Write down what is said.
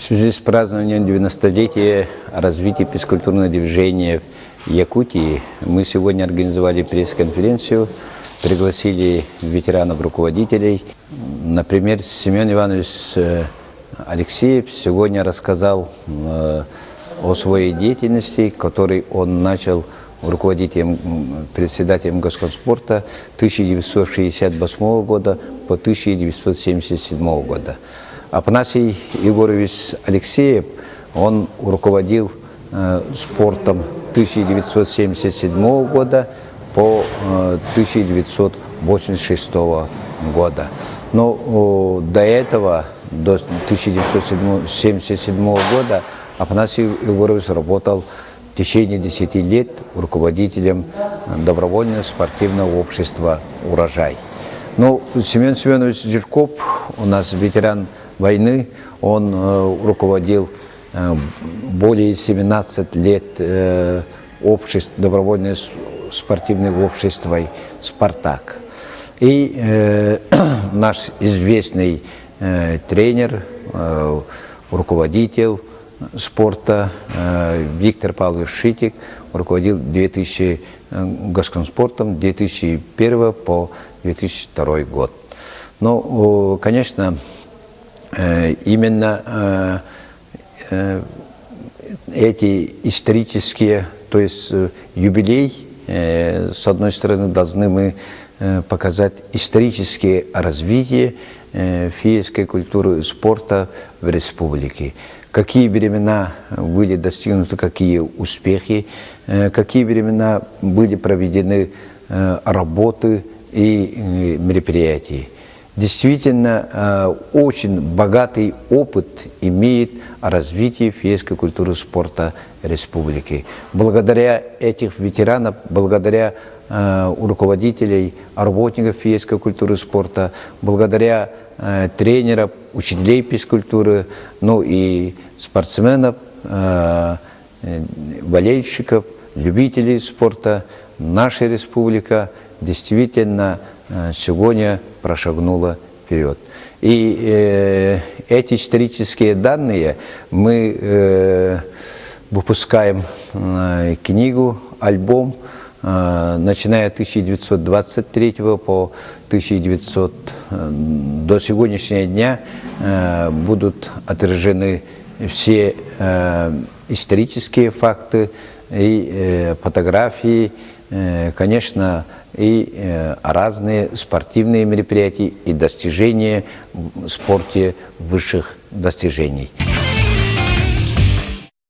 связи с празднованием 90-летия развития физкультурного движения в Якутии мы сегодня организовали пресс-конференцию, пригласили ветеранов, руководителей. Например, Семен Иванович Алексеев сегодня рассказал о своей деятельности, которой он начал руководителем, председателем Госкомспорта 1968 года по 1977 года. Афанасий Егорович Алексеев, он руководил спортом 1977 года по 1986 года. Но до этого, до 1977 года, Афанасий Егорович работал в течение 10 лет руководителем добровольного спортивного общества «Урожай». Но Семен Семенович Жирков, у нас ветеран войны, он руководил более 17 лет добровольного спортивного общества «Спартак». И наш известный тренер, руководитель спорта Виктор Павлович Шитик руководил Госкомспортом 2001 по 2002 год. Но, конечно, именно эти исторические, то есть юбилей, с одной стороны, должны мы показать историческое развитие физической культуры и спорта в республике. Какие времена были достигнуты, какие успехи, какие времена были проведены работы и мероприятия. Действительно, очень богатый опыт имеет развитие физической культуры и спорта республики. Благодаря этих ветеранов, благодаря руководителей, работников физической культуры и спорта, благодаря тренеров, учителей физкультуры, ну и спортсменов, болельщиков, любителей спорта, наша республика действительно сегодня прошагнула вперед. И эти исторические данные мы выпускаем книгу, альбом, начиная от 1923 по 1900 до сегодняшнего дня будут отражены все исторические факты и фотографии, конечно, и разные спортивные мероприятия и достижения в спорте высших достижений.